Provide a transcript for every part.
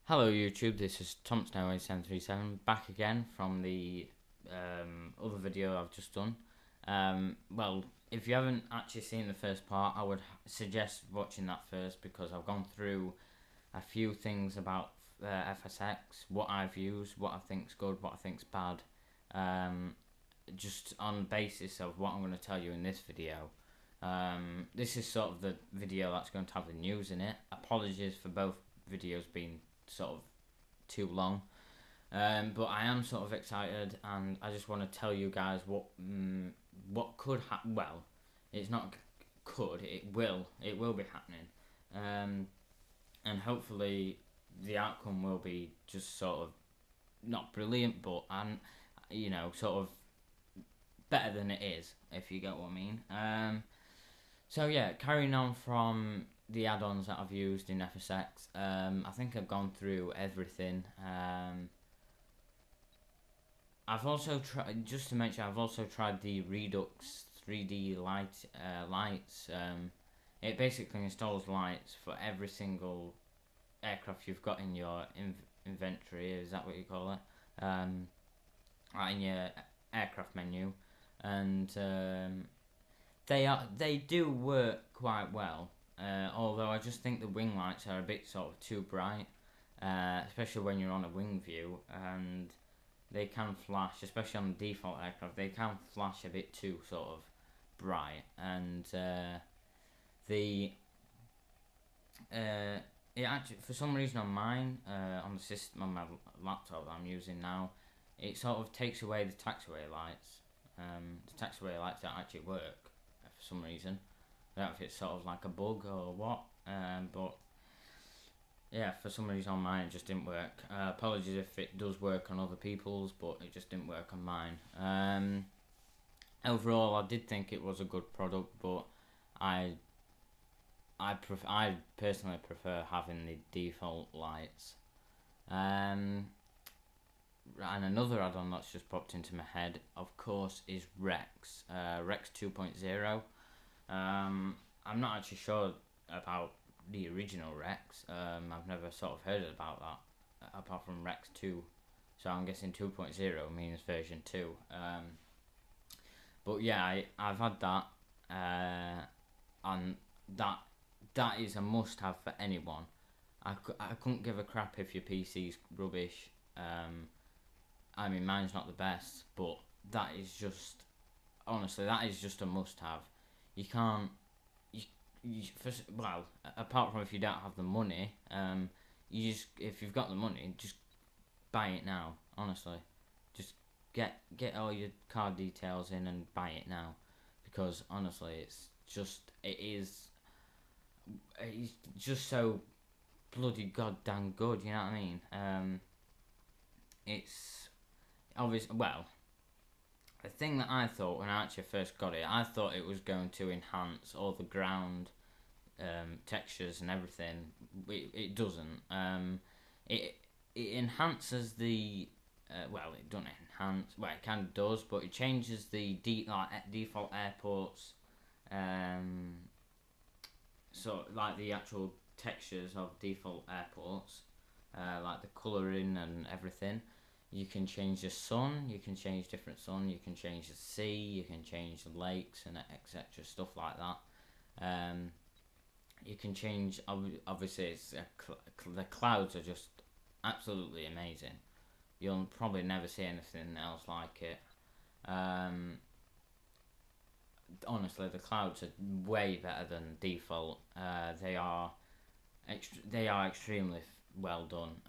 Hello YouTube, this is TomSnowway737 back again from the other video I've just done. Well, if you haven't actually seen the first part, I would suggest watching that first because I've gone through a few things about FSX, what I've used, what I think's good, what I think's bad, just on the basis of what I'm going to tell you in this video. This is sort of the video that's going to have the news in it. Apologies for both videos being sort of too long, but I am sort of excited, and I just want to tell you guys what could happen. Well, it's not could, it will be happening, and hopefully the outcome will be just sort of not brilliant, but sort of better than it is, if you get what I mean. So yeah, carrying on from the add-ons that I've used in FSX, I think I've gone through everything. I've also tried, just to mention, I've also tried the Redux 3D lights. It basically installs lights for every single aircraft you've got in your inventory. Is that what you call it? Right, in your aircraft menu, and they do work quite well. Although I just think the wing lights are a bit sort of too bright, especially when you're on a wing view, and they can flash, especially on the default aircraft, they can flash a bit too sort of bright, and it actually, for some reason on mine, on the system, on my laptop that I'm using now, it sort of takes away the taxiway lights. The taxiway lights don't actually work for some reason. I don't know if it's sort of like a bug or what, but yeah, for some reason on mine it just didn't work. Apologies if it does work on other people's, but it just didn't work on mine. Overall, I did think it was a good product, but I personally prefer having the default lights. And another add-on that's just popped into my head, of course, is Rex. Rex 2.0. I'm not actually sure about the original Rex. I've never sort of heard about that, apart from Rex 2. So I'm guessing 2.0 means version 2. But yeah, I've had that, and that is a must-have for anyone. I couldn't give a crap if your PC's rubbish. I mean, mine's not the best, but that is just, honestly, that is just a must-have. You can't, well, apart from if you don't have the money, if you've got the money, just buy it now, honestly. Just get all your card details in and buy it now, because honestly, it's just so bloody goddamn good, you know what I mean? It's obvious. Well, the thing that I thought when I actually first got it, I thought it was going to enhance all the ground textures and everything. It doesn't. It enhances the well, it doesn't enhance. Well, it kind of does, but it changes the default airports. So like the actual textures of default airports, like the colouring and everything. You can change the sun, you can change different sun, you can change the sea, you can change the lakes and etc. Stuff like that. You can change. Obviously, it's the clouds are just absolutely amazing. You'll probably never see anything else like it. Honestly, the clouds are way better than default. They are extremely well done.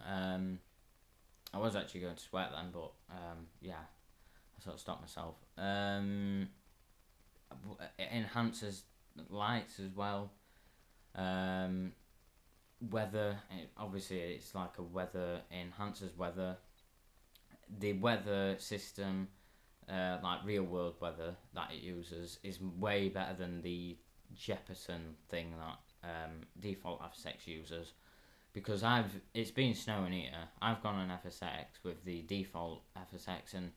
I was actually going to sweat then, but yeah, I sort of stopped myself. It enhances lights as well. Weather, obviously, it's like a weather, it enhances weather. The weather system, like real world weather that it uses, is way better than the Jefferson thing that default FSX uses. Because it's been snowing here. I've gone on FSX with the default FSX, and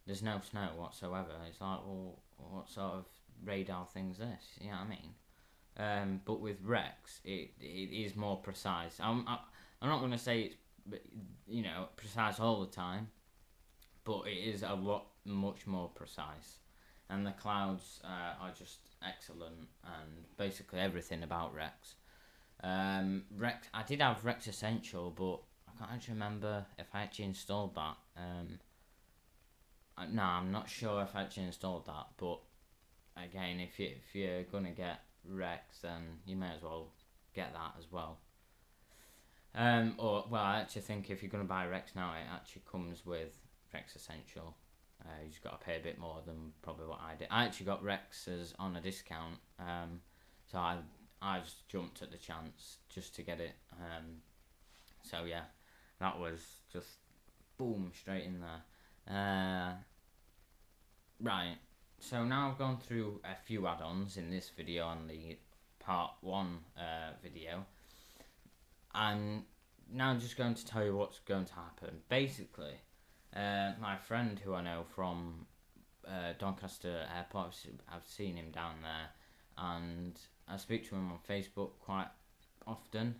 there's no snow whatsoever. It's like, well, what sort of radar thing's this? You know what I mean? But with Rex, it is more precise. I'm not going to say it's precise all the time, but it is much more precise. And the clouds are just excellent, and basically everything about Rex. Rex, I did have Rex Essential, but I can't actually remember if I actually installed that. No, I'm not sure if I actually installed that, but again, if you're gonna get Rex, then you may as well get that as well. I actually think if you're gonna buy Rex now, it actually comes with Rex Essential. You just got to pay a bit more than probably what I did. I actually got Rex's on a discount, so I just jumped at the chance just to get it. So yeah, that was just boom straight in there. Right. So now I've gone through a few add-ons in this video on the part 1 video. I'm now just going to tell you what's going to happen. Basically, my friend who I know from Doncaster Airport, I've seen him down there, and I speak to him on Facebook quite often.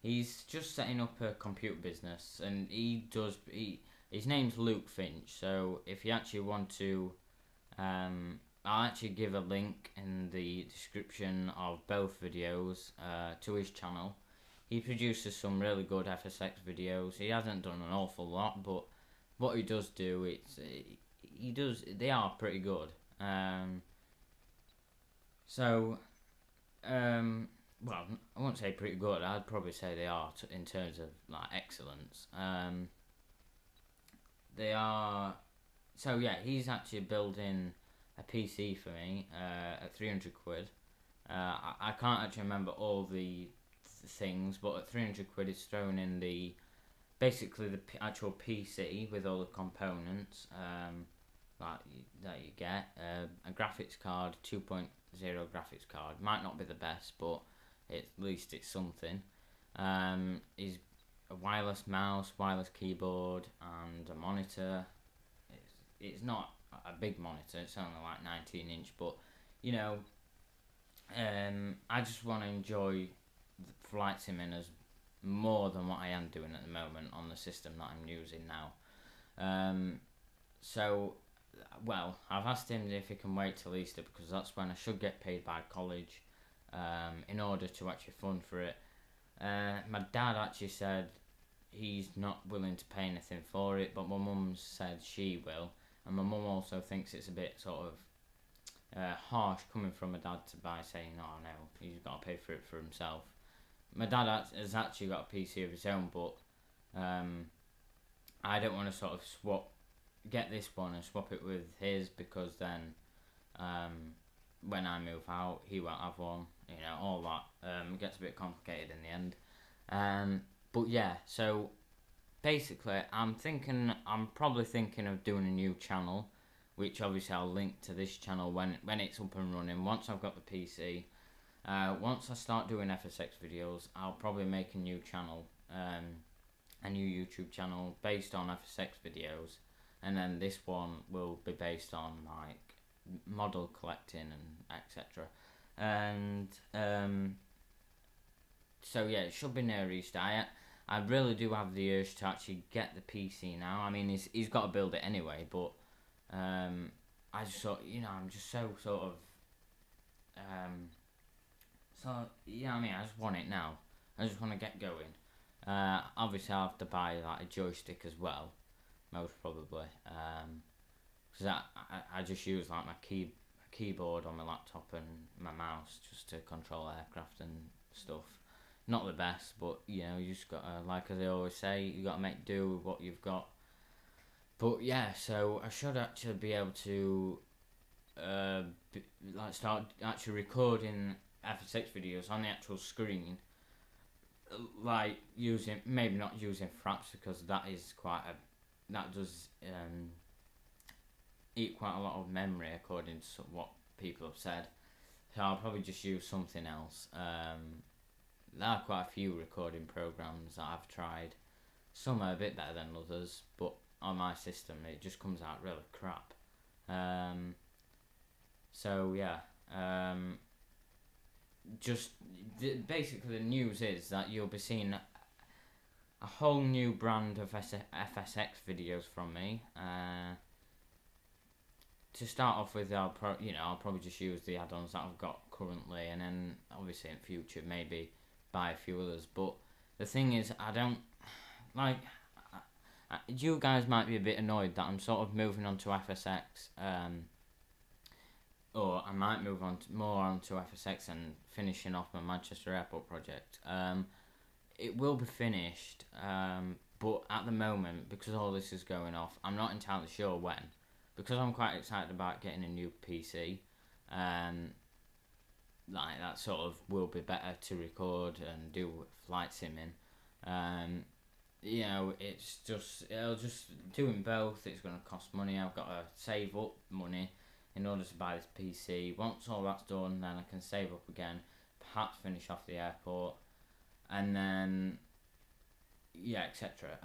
He's just setting up a computer business, and his name's Luke Finch. So if you actually want to, I'll actually give a link in the description of both videos to his channel. He produces some really good FSX videos. He hasn't done an awful lot, but what he does do, they are pretty good. Well, I won't say pretty good. I'd probably say they are in terms of like excellence. They are. So yeah, he's actually building a PC for me at 300 quid. I can't actually remember all the things, but at 300 quid it's thrown in basically the actual PC with all the components that you get. A graphics card, 2.0 graphics card, might not be the best, but at least it's something. Is a wireless mouse, wireless keyboard, and a monitor. It's not a big monitor, it's only like 19-inch, but I just want to enjoy flight simming more than what I am doing at the moment on the system that I'm using now. I've asked him if he can wait till Easter, because that's when I should get paid by college, in order to actually fund for it. My dad actually said he's not willing to pay anything for it, but my mum said she will, and my mum also thinks it's a bit sort of harsh coming from my dad by saying, "Oh no, he's got to pay for it for himself." My dad has actually got a PC of his own, but I don't want to sort of get this one and swap it with his, because then when I move out, he won't have one. All that gets a bit complicated in the end. But yeah, so basically, I'm probably thinking of doing a new channel, which obviously I'll link to this channel when it's up and running. Once I've got the PC, once I start doing FSX videos, I'll probably make a new channel, a new YouTube channel based on FSX videos, and then this one will be based on like model collecting and etc. And so yeah, it should be near Easter. I really do have the urge to actually get the PC now. I mean, he's got to build it anyway, but I just thought, I'm just so sort of I mean, I just want it now. I just want to get going. Obviously I'll have to buy like a joystick as well, most probably, because I just use like my keyboard on my laptop and my mouse just to control aircraft and stuff. Not the best, but you just gotta, like as I always say, you gotta make do with what you've got. But yeah, so I should actually be able to start actually recording FSX videos on the actual screen, like maybe not using fraps, because that does eat quite a lot of memory according to what people have said. So I'll probably just use something else. There are quite a few recording programs that I've tried. Some are a bit better than others, but on my system it just comes out really crap. So yeah, basically the news is that you'll be seeing a whole new brand of FSX videos from me. To start off with, I'll probably just use the add-ons that I've got currently, and then obviously in future maybe buy a few others. But the thing is, I don't like. You guys might be a bit annoyed that I'm sort of moving on to FSX, or I might move on more onto FSX and finishing off my Manchester Airport project. It will be finished, but at the moment, because all this is going off, I'm not entirely sure when. Because I'm quite excited about getting a new PC, like that sort of will be better to record and do flight simming. It'll just doing both. It's going to cost money. I've got to save up money in order to buy this PC. Once all that's done, then I can save up again, perhaps finish off the airport, and then etc.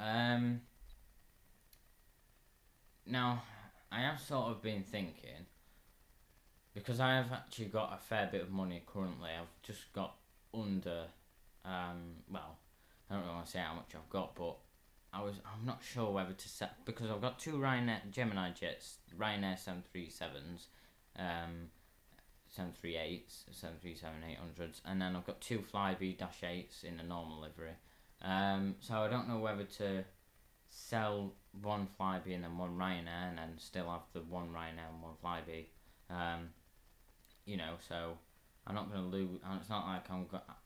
Now, I have sort of been thinking, because I have actually got a fair bit of money currently. I've just got under, I don't really want to say how much I've got, but I'm not sure whether to set, because I've got two Ryanair Gemini jets, Ryanair 737s, 738s, 737-800s, and then I've got two Flybe-8s in the normal livery. So I don't know whether to sell one Flybe and then one Ryanair, and then still have the one Ryanair and one Flybe. So I'm not going to lose. It's not like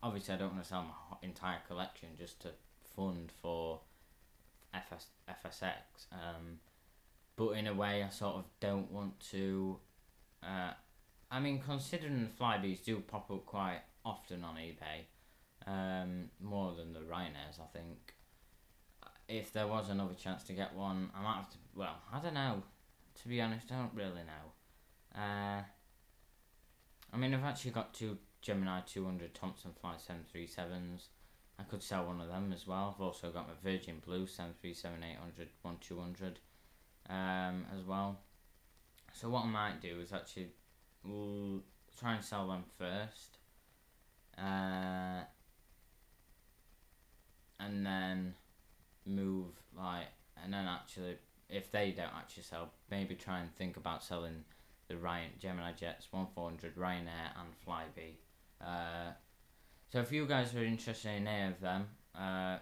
obviously I don't want to sell my entire collection just to fund for FSX. But in a way, I sort of don't want to. Considering the Flybes do pop up quite often on eBay, more than the Ryanairs, I think. If there was another chance to get one, I might have to. Well, I don't know. To be honest, I don't really know. I've actually got two Gemini 200 Thompson Fly 737s. I could sell one of them as well. I've also got my Virgin Blue 737-800 1200 as well. So what I might do is actually try and sell them first, and then and then actually, if they don't actually sell, maybe try and think about selling the Gemini jets 1400 Ryanair and Flybe. So if you guys are interested in any of them, I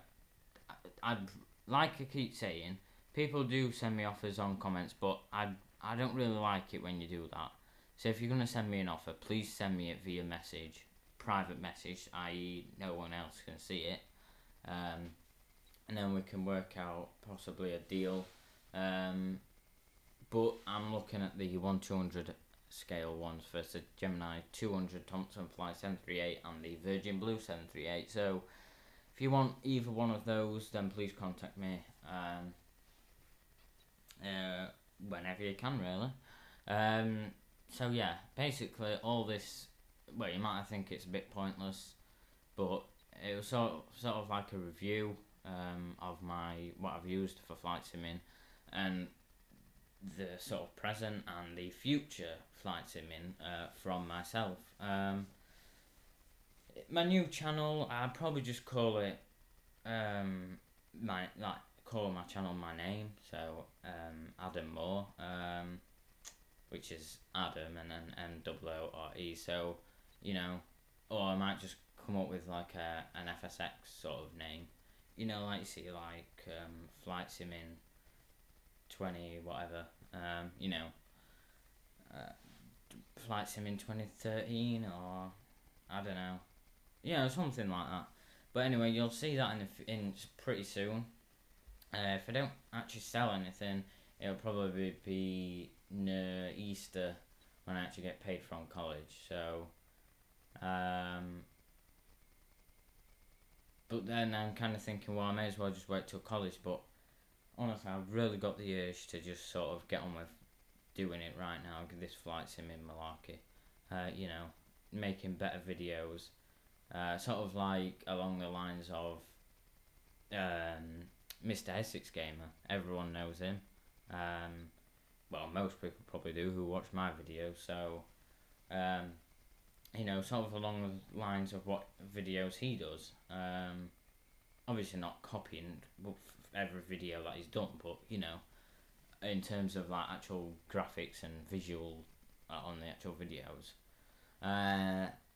keep saying, people do send me offers on comments, but I don't really like it when you do that. So if you're going to send me an offer, please send me it via message, private message, i.e. no one else can see it. And then we can work out possibly a deal. But I'm looking at the 1/200 scale ones first, the Gemini 200 Thompson Fly 738 and the Virgin Blue 738. So if you want either one of those, then please contact me whenever you can, really. So yeah, basically all this, well, you might think it's a bit pointless, but it was sort of like a review of what I've used for flight simming, and the sort of present and the future flight simming from myself. My new channel, I'd probably just call it call my channel my name, so Adam Moore, which is Adam and then MOORE. So or I might just come up with like an FSX sort of name, like you see like flight simming 20 whatever, flight simming 2013, or I don't know, something like that. But anyway, you'll see that in pretty soon. If I don't actually sell anything, it'll probably be near Easter when I actually get paid from college. So but then I'm kind of thinking, well, I may as well just wait till college. But honestly, I've really got the urge to just sort of get on with doing it right now, this flight simming malarkey. Making better videos, sort of like along the lines of Mr. FSX Gamer. Everyone knows him. Well, most people probably do who watch my videos. So, sort of along the lines of what videos he does. obviously not copying every video that he's done, but in terms of like actual graphics and visual on the actual videos.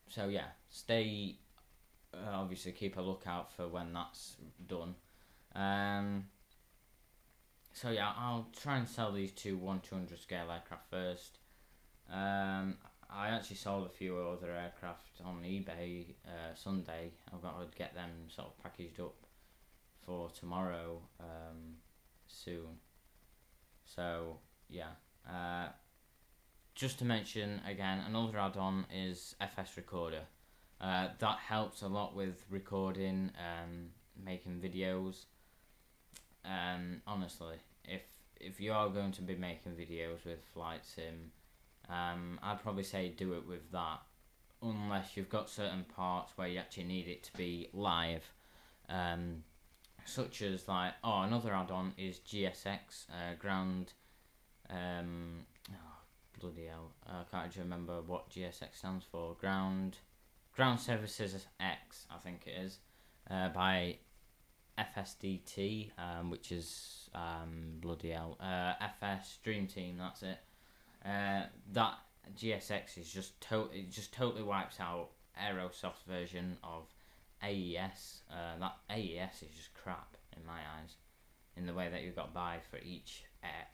So yeah, stay. Obviously, keep a lookout for when that's done. So yeah, I'll try and sell these two 1/200 scale aircraft first. I actually sold a few other aircraft on eBay Sunday. I've got to get them sort of packaged up for tomorrow soon. So yeah, just to mention again, another add-on is FS Recorder. That helps a lot with recording, making videos. Honestly, if you are going to be making videos with Flight Sim, I'd probably say do it with that, unless you've got certain parts where you actually need it to be live, such as like another add-on is GSX ground. Bloody hell, I can't actually remember what GSX stands for. Ground Services X, I think it is, by FSDT, which is bloody hell, FS Dream Team. That's it. That GSX is just totally wipes out Aerosoft's version of AES. That AES is just crap in my eyes, in the way that you've got buy for each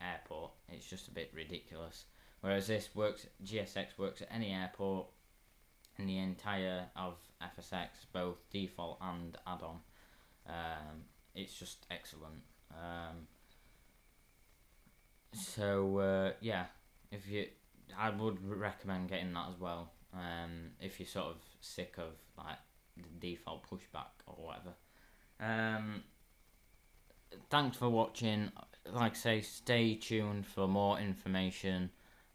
airport. It's just a bit ridiculous. Whereas GSX works at any airport in the entire of FSX, both default and add-on. It's just excellent. Yeah, I would recommend getting that as well. If you're sort of sick of like the default pushback or whatever. Thanks for watching. Like I say, stay tuned for more information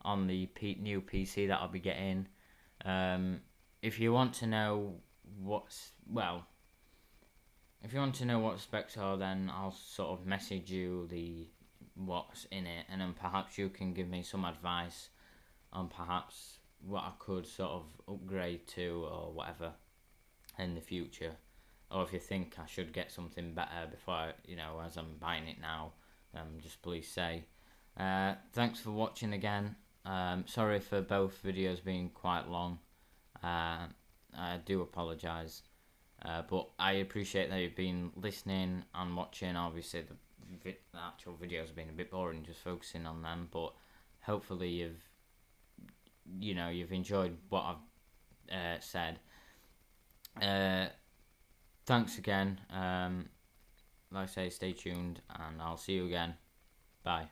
on the new PC that I'll be getting. If you want to know what specs are, then I'll sort of message you what's in it, and then perhaps you can give me some advice on perhaps what I could sort of upgrade to or whatever in the future. Or if you think I should get something better before, as I'm buying it now, just please say. Thanks for watching again. Sorry for both videos being quite long. I do apologise. But I appreciate that you've been listening and watching. Obviously, the actual videos have been a bit boring, just focusing on them. But hopefully, you've enjoyed what I've said. Thanks again. Like I say, stay tuned, and I'll see you again. Bye.